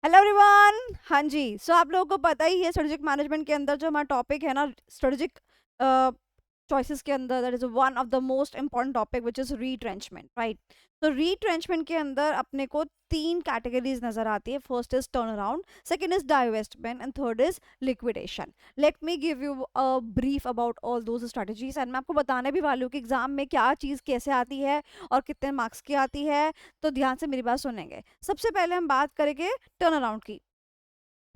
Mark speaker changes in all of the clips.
Speaker 1: Hello everyone. हाँ जी, सो आप लोगों को पता ही है स्ट्रेटेजिक मैनेजमेंट के अंदर जो हमारा टॉपिक है ना, स्ट्रेटेजिक चॉइसेस के अंदर that is one of the most important topic which is retrenchment, right. तो रीट्रेंचमेंट के अंदर अपने को तीन कैटेगरीज नजर आती है। First is turn around, second is divestment and third is liquidation. Let me give you a brief about all those strategies and मैं आपको बताने भी वाली हूँ कि एग्जाम में क्या चीज़ कैसे आती है और कितने मार्क्स की आती है। तो ध्यान से मेरी बात सुनेंगे। सबसे पहले हम बात करेंगे टर्न अराउंड की।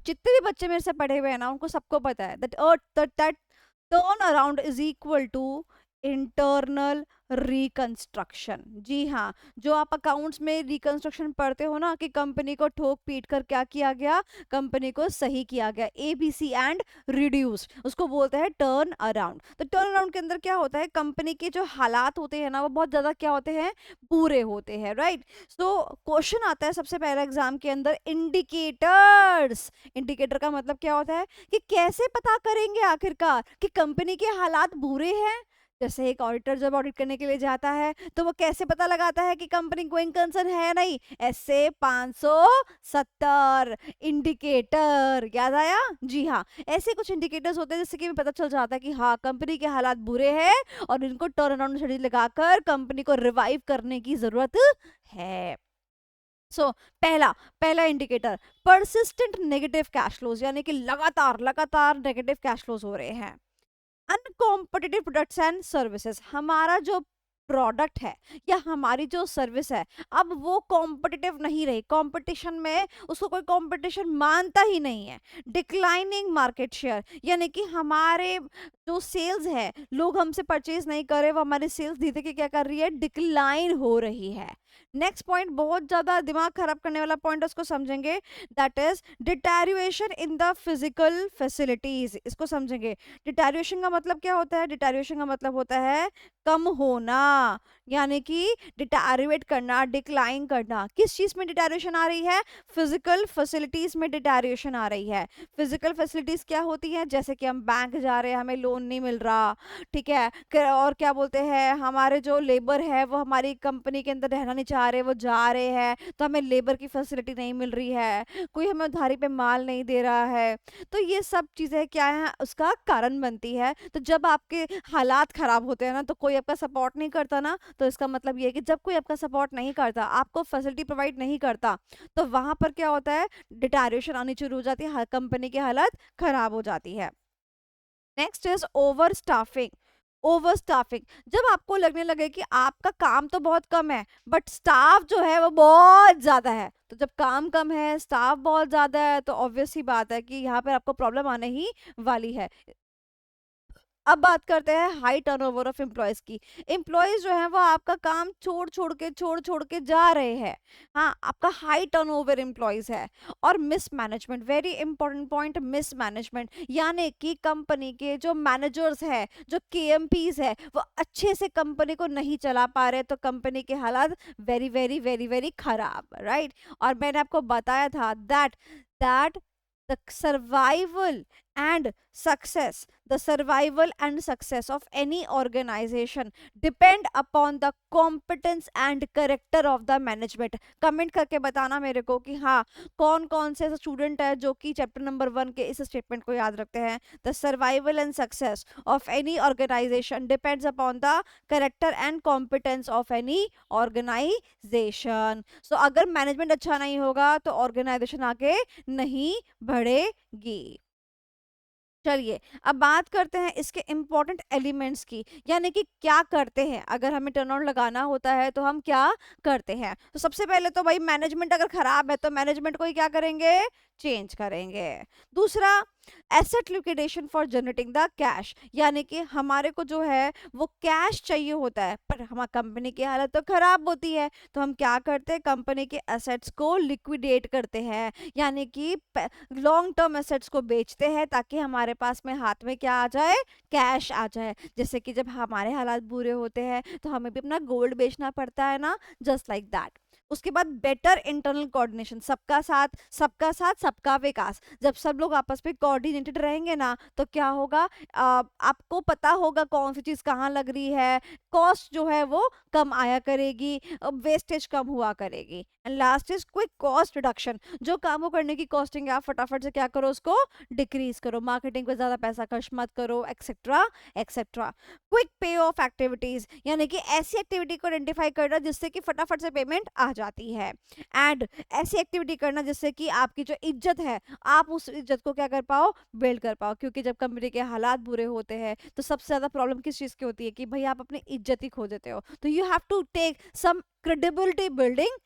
Speaker 1: जितने भी बच्चे मेरे से पढ़े हुए हैं ना, उनको सबको पता है that turn around is equal to internal reconstruction. जी हाँ, जो आप अकाउंट्स में रिकंस्ट्रक्शन पढ़ते हो ना कि कंपनी को ठोक पीट कर क्या किया गया, कंपनी को सही किया गया, ABC एंड रिड्यूस, उसको बोलते हैं टर्न अराउंड। तो टर्न अराउंड के अंदर क्या होता है, कंपनी के जो हालात होते हैं ना वो बहुत ज्यादा क्या होते हैं, बुरे होते हैं, राइट। तो क्वेश्चन आता है सबसे पहला एग्जाम के अंदर, इंडिकेटर्स। इंडिकेटर का मतलब क्या होता है कि कैसे पता करेंगे आखिरकार कि कंपनी के हालात बुरे हैं। जैसे एक ऑडिटर जब ऑडिट करने के लिए जाता है तो वो कैसे पता लगाता है कि कंपनी गोइंग कंसर्न है नहीं, ऐसे 570 इंडिकेटर, याद आया। जी हाँ, ऐसे कुछ इंडिकेटर्स होते हैं जिससे कि पता चल जाता है कि हाँ कंपनी के हालात बुरे हैं और इनको टर्न अराउंड स्ट्रेटजी लगाकर कंपनी को रिवाइव करने की जरूरत है। सो पहला पहला indicator, persistent negative cash flows, यानी कि लगातार लगातार नेगेटिव कैश फ्लोज हो रहे हैं। अनकॉम्पिटिटिव प्रोडक्ट्स एंड सर्विसेज, हमारा जो प्रोडक्ट है या हमारी जो सर्विस है अब वो कॉम्पिटिटिव नहीं रही, कंपटीशन में उसको कोई कंपटीशन मानता ही नहीं है। डिक्लाइनिंग मार्केट शेयर, यानी कि हमारे जो सेल्स है, लोग हमसे परचेज नहीं कर रहे, वो हमारी सेल्स धीरे धीरे क्या कर रही है, डिक्लाइन हो रही है। नेक्स्ट पॉइंट बहुत ज्यादा दिमाग खराब करने वाला पॉइंट, उसको समझेंगे, that is deterioration in the physical facilities. इसको समझेंगे। डिटेरियोरेशन का मतलब क्या होता है, डिटेरियोरेशन का मतलब होता है कम होना, यानी कि डिटेरियोरेट करना, डिक्लाइन करना। किस चीज में डिटेरियोरेशन आ रही है, फिजिकल फैसिलिटीज में डिटेरियोरेशन आ रही है। फिजिकल फैसिलिटीज क्या होती है, जैसे कि हम बैंक जा रहे हैं, हमें लोन नहीं मिल रहा, ठीक है। और क्या बोलते हैं, हमारे जो लेबर है वो हमारी कंपनी के अंदर रहना नहीं चाह रहे, वो जा रहे हैं तो हमें लेबर की फैसिलिटी नहीं मिल रही है, कोई हमें उधारी पे माल नहीं दे रहा है। तो ये सब चीजें क्या है, उसका कारण बनती है। तो जब आपके हालात खराब होते हैं ना तो कोई आपका सपोर्ट नहीं करता ना, तो इसका मतलब ये है कि जब कोई आपका सपोर्ट नहीं करता, आपको फैसिलिटी प्रोवाइड नहीं करता, तो वहां पर क्या होता है, डिटेरियोरेशन आनी शुरू हो जाती है, कंपनी की हालत खराब हो जाती है। Next is over staffing. Over staffing, जब आपको लगने लगे कि आपका काम तो बहुत कम है बट स्टाफ जो है वो बहुत ज्यादा है। तो जब काम कम है, स्टाफ बहुत ज्यादा है, तो ऑब्वियस ही बात है कि यहाँ पर आपको प्रॉब्लम आने ही वाली है। अब बात करते हैं हाई टर्नओवर ऑफ एम्प्लॉयज की। एम्प्लॉयज जो है वो आपका काम छोड़ छोड़ के जा रहे हैं। हाँ, आपका हाई टर्नओवर एम्प्लॉयज है। और miss management, very important point, miss management, यानी कि कंपनी के जो मैनेजर्स है, जो KMPs है, वो अच्छे से कंपनी को नहीं चला पा रहे, तो कंपनी के हालात वेरी वेरी वेरी वेरी खराब, राइट। और मैंने आपको बताया था that that the survival and success the survival and success of any organization depend upon the competence and character of the management। Comment करके बताना मेरे को कि हाँ कौन कौन से स्टूडेंट है जो कि चैप्टर नंबर 1 के इस स्टेटमेंट को याद रखते हैं। The survival and success of any organization depends upon the character and competence of any organization. So अगर मैनेजमेंट अच्छा नहीं होगा तो ऑर्गेनाइजेशन आगे नहीं बढ़ेगी। चलिए अब बात करते हैं इसके इंपॉर्टेंट एलिमेंट्स की, यानी कि क्या करते हैं अगर हमें टर्नआउट लगाना होता है तो हम क्या करते हैं। तो सबसे पहले तो भाई मैनेजमेंट अगर खराब है तो मैनेजमेंट को ही क्या करेंगे, चेंज करेंगे। दूसरा, asset liquidation for generating the cash, यानी कि हमारे को जो है वो कैश चाहिए होता है पर हमारी कंपनी की हालत तो खराब होती है, तो हम क्या करते हैं, कंपनी के एसेट्स को लिक्विडेट करते हैं, यानी कि लॉन्ग टर्म एसेट्स को बेचते हैं ताकि हमारे पास में हाथ में क्या आ जाए, कैश आ जाए। जैसे कि जब हमारे हालात बुरे होते हैं तो हमें भी अपना गोल्ड बेचना पड़ता है ना, जस्ट लाइक दैट। उसके बाद बेटर इंटरनल कोऑर्डिनेशन, सबका साथ सबका साथ सबका विकास। जब सब लोग आपस में कोऑर्डिनेटेड रहेंगे ना तो क्या होगा, आपको पता होगा कौन सी चीज कहाँ लग रही है, कॉस्ट जो है वो कम आया करेगी, वेस्टेज कम हुआ करेगी। And last is quick cost reduction, जो कामों करने की कॉस्टिंग है आप फटाफट से क्या करो, उसको डिक्रीज करो, मार्केटिंग पे ज्यादा पैसा खर्च मत करो, एक्सेट्रा एक्सेट्रा। क्विक पे ऑफ एक्टिविटीज, यानी कि ऐसी एक्टिविटी को आइडेंटिफाई करना जिससे कि फटाफट से पेमेंट आ जाती है। एंड ऐसी एक्टिविटी करना जिससे कि आपकी जो इज्जत है आप उस इज्जत को क्या कर पाओ, बिल्ड कर पाओ। क्योंकि जब कंपनी के हालात बुरे होते हैं तो सबसे ज्यादा प्रॉब्लम किस चीज की होती है कि भाई आप अपनी इज्जत ही खो देते हो। तो you have to take some credibility building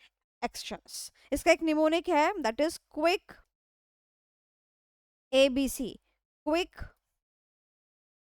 Speaker 1: actions. इसका एक निमोनिक है that is quick ABC, quick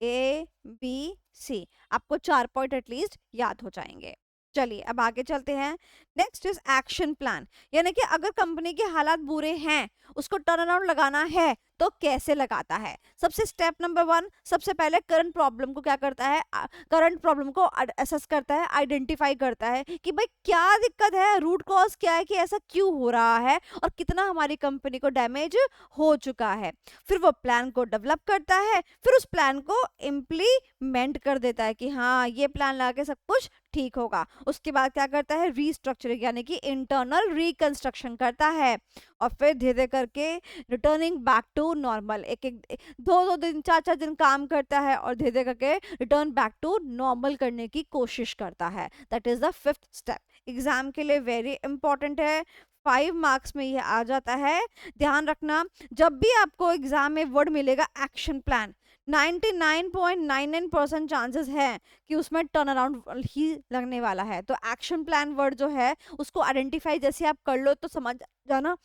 Speaker 1: ABC। आपको 4 पॉइंट एटलीस्ट याद हो जाएंगे। चलिए अब आगे चलते हैं। नेक्स्ट इज एक्शन प्लान, यानी कि अगर कंपनी के हालात बुरे हैं, उसको टर्न अराउंड लगाना है तो कैसे लगाता है। सबसे स्टेप नंबर 1, सबसे पहले करंट प्रॉब्लम को क्या करता है, करंट प्रॉब्लम को असेस करता है, आइडेंटिफाई करता है कि भाई क्या दिक्कत है, रूट कॉज क्या है कि ऐसा क्यों हो रहा है और कितना हमारी कंपनी को डैमेज हो चुका है। फिर वो प्लान को डेवलप करता है, फिर उस प्लान को इम्प्लीमेंट कर देता है कि हाँ ये प्लान लगा के सब कुछ ठीक होगा। उसके बाद क्या करता है, रीस्ट्रक्चरिंग यानी कि इंटरनल रिकंस्ट्रक्शन करता है। और फिर धीरे धीरे करके रिटर्निंग बैक टू नॉर्मल, एक एक 2-2 दिन 4-4 दिन काम करता है और धीरे धीरे करके रिटर्न बैक टू नॉर्मल करने की कोशिश करता है। That is the 5th step. Exam के लिए वेरी इंपॉर्टेंट है, 5 मार्क्स में ये आ जाता है। ध्यान रखना, जब भी आपको एग्जाम में वर्ड मिलेगा एक्शन प्लान, 99.99% चांसेस है कि उसमें टर्न अराउंड ही लगने वाला है। तो एक्शन प्लान वर्ड जो है उसको आइडेंटिफाई जैसे आप कर लो तो समझ जाना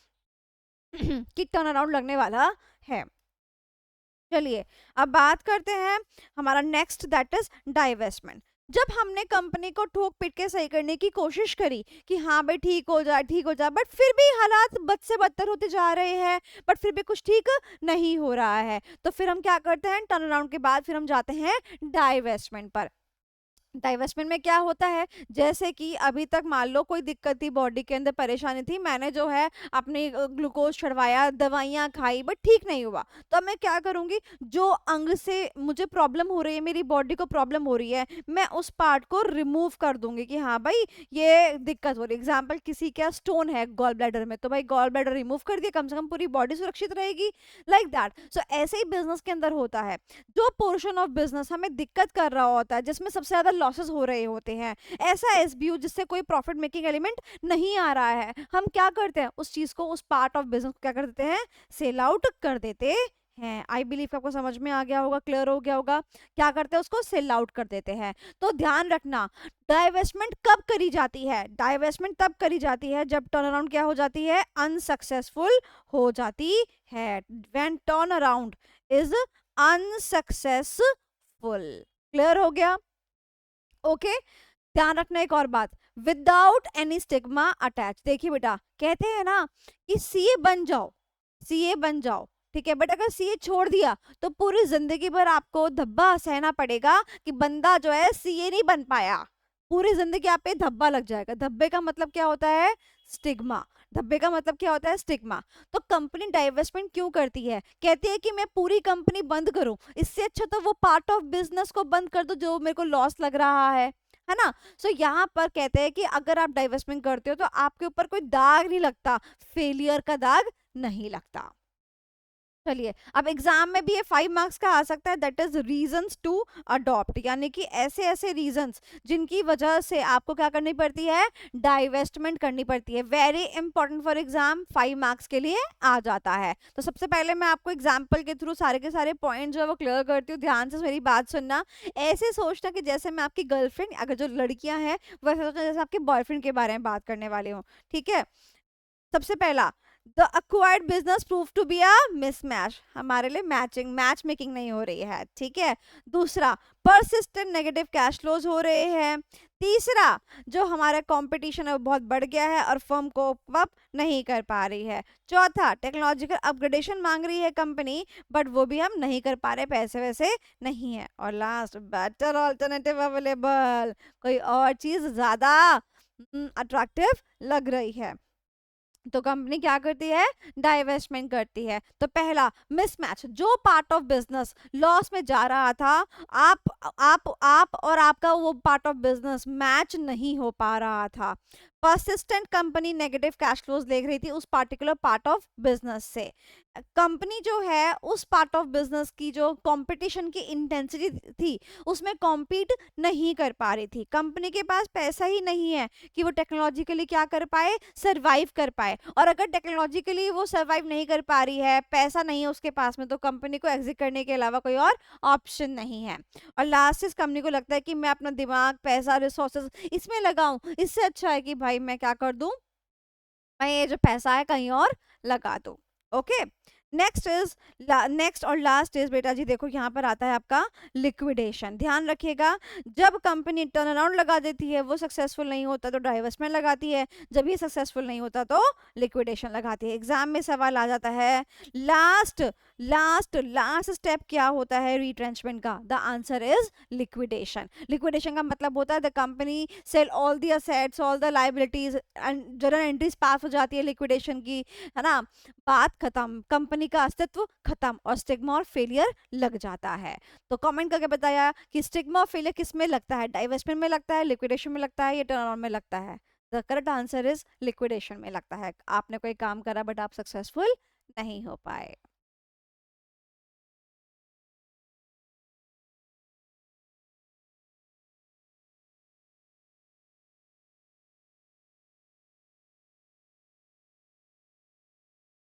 Speaker 1: कि टर्न अराउंड लगने वाला है। चलिए अब बात करते हैं हमारा नेक्स्ट दैट इज डाइवेस्टमेंट। जब हमने कंपनी को ठोक पीट के सही करने की कोशिश करी कि हाँ भाई ठीक हो जाए ठीक हो जाए, बट फिर भी हालात बद से बदतर होते जा रहे हैं, बट फिर भी कुछ ठीक नहीं हो रहा है, तो फिर हम क्या करते हैं, टर्न अराउंड के बाद फिर हम जाते हैं डाइवेस्टमेंट पर। डाइवेस्टमेंट में क्या होता है, जैसे कि अभी तक मान लो कोई दिक्कत थी, बॉडी के अंदर परेशानी थी, मैंने जो है अपनी ग्लूकोज चढ़वाया, दवाइयाँ खाई, बट ठीक नहीं हुआ, तो अब मैं क्या करूंगी, जो अंग से मुझे प्रॉब्लम हो रही है, मेरी बॉडी को प्रॉब्लम हो रही है, मैं उस पार्ट को रिमूव कर दूंगी कि हाँ भाई ये दिक्कत हो रही है। एग्जाम्पल किसी का स्टोन है गॉल ब्लैडर में, तो भाई गॉल ब्लैडर रिमूव कर दिया, कम से कम पूरी बॉडी सुरक्षित रहेगी, लाइक दैट। सो ऐसे ही बिजनेस के अंदर होता है, जो पोर्शन ऑफ बिजनेस हमें दिक्कत कर रहा होता है, जिसमें सबसे ज्यादा लॉसेस हो रहे होते हैं, ऐसा एसबीयू जिससे कोई प्रॉफिट मेकिंग एलिमेंट नहीं आ रहा है, हम क्या करते हैं, उस चीज को, उस पार्ट ऑफ बिजनेस को क्या कर देते हैं, सेल आउट कर देते हैं। आई बिलीव आपको समझ में आ गया होगा, क्लियर हो गया होगा, क्या करते हैं, उसको सेल आउट कर देते हैं। तो ध्यान रखना, डाइवेस्टमेंट कब करी जाती है, डाइवेस्टमेंट तब करी जाती है जब टर्न अराउंड क्या हो जाती है, अनसक्सेसफुल हो जाती है। When turn around is unsuccessful. Clear हो गया, ओके। ध्यान रखना एक और बात, विदाउट एनी स्टिग्मा अटैच। देखिए बेटा, कहते हैं ना कि सीए बन जाओ, सीए बन जाओ, ठीक है, बट अगर सीए छोड़ दिया तो पूरी जिंदगी भर आपको धब्बा सहना पड़ेगा कि बंदा जो है सीए नहीं बन पाया, पूरी जिंदगी आप पे धब्बा लग जाएगा। धब्बे का मतलब क्या होता है, स्टिग्मा। धब्बे का मतलब क्या होता है, स्टिग्मा। तो कंपनी डाइवेस्टमेंट क्यों करती है, कहती है कि मैं पूरी कंपनी बंद करूं, इससे अच्छा तो वो पार्ट ऑफ बिजनेस को बंद कर दो जो मेरे को लॉस लग रहा है ना। सो यहाँ पर कहते हैं कि अगर आप डाइवेस्टमेंट करते हो तो आपके ऊपर कोई दाग नहीं लगता, फेलियर का दाग नहीं लगता। चलिए अब एग्जाम में भी ये 5 मार्क्स का आ सकता है, that is reasons to adopt, यानी कि ऐसे ऐसे रीजंस जिनकी वजह से आपको क्या करनी पड़ती है, डाइवेस्टमेंट करनी पड़ती है। Very important for exam, 5 marks के लिए आ जाता है। तो सबसे पहले मैं आपको एग्जाम्पल के थ्रू सारे के सारे पॉइंट जो है वो क्लियर करती हूँ, ध्यान से मेरी बात सुनना। ऐसे सोचना कि जैसे मैं आपकी गर्लफ्रेंड, अगर जो लड़कियां हैं वैसे सोचना जैसे आपके बॉयफ्रेंड के बारे में बात करने वाली हूँ, ठीक है। सबसे पहला, the acquired business prove to be a mismatch, हमारे लिए मैच मेकिंग नहीं हो रही है, ठीक है। दूसरा, परसिस्टेंट नेगेटिव कैश फ्लोज हो रहे हैं। तीसरा, जो हमारा कंपटीशन है वो बहुत बढ़ गया है और फर्म को अप नहीं कर पा रही है। चौथा, टेक्नोलॉजिकल अपग्रेडेशन मांग रही है कंपनी, बट वो भी हम नहीं कर पा रहे, पैसे वैसे नहीं है। और लास्ट, बेटर ऑल्टरनेटिव अवेलेबल, कोई और चीज ज्यादा अट्रैक्टिव लग रही है। तो कंपनी क्या करती है, डाइवेस्टमेंट करती है। तो पहला मिसमैच, जो पार्ट ऑफ बिजनेस लॉस में जा रहा था, आप और आपका वो पार्ट ऑफ बिजनेस मैच नहीं हो पा रहा था। Persistent company negative cash flows देख रही थी उस पार्टिकुलर पार्ट ऑफ बिजनेस से। कंपनी जो है उस पार्ट ऑफ बिजनेस की जो कंपटीशन की इंटेंसिटी थी उसमें कॉम्पीट नहीं कर पा रही थी। कंपनी के पास पैसा ही नहीं है कि वो टेक्नोलॉजिकली क्या कर पाए, सरवाइव कर पाए। और अगर टेक्नोलॉजिकली वो सरवाइव नहीं कर पा रही है, पैसा नहीं है उसके पास में, तो कंपनी को एग्जिट करने के अलावा कोई और ऑप्शन नहीं है। और लास्ट इस कंपनी को लगता है कि मैं अपना दिमाग, पैसा, रिसोर्सेज इसमें लगाऊं, इससे अच्छा है कि भाई मैं क्या कर दूं, मैं ये जो पैसा है कहीं और लगा दूं। ओके, नेक्स्ट और लास्ट इज बेटा जी, देखो यहाँ पर आता है आपका लिक्विडेशन। ध्यान रखिएगा, जब कंपनी टर्न अराउंड लगा देती है, वो सक्सेसफुल नहीं होता तो डाइवर्समेंट लगाती है, जब ये सक्सेसफुल नहीं होता तो लिक्विडेशन लगाती है। एग्जाम में सवाल आ जाता है, लास्ट लास्ट लास्ट स्टेप क्या होता है रिट्रेंचमेंट का? The answer is liquidation. Liquidation का मतलब होता है the company sell all the assets, all the liabilities, journal entries pass हो जाती है लिक्विडेशन की, है ना, बात खत्म, कंपनी का अस्तित्व खत्म और स्टिग्मा और फेलियर लग जाता है। तो कमेंट करके बताया कि स्टिग्मा और फेलियर किस में लगता है, डाइवेस्टमेंट में लगता है, लिक्विडेशन में लगता है, या टर्न अराउंड में लगता है? The correct answer is liquidation में लगता है। आपने कोई काम करा बट आप सक्सेसफुल नहीं हो पाए।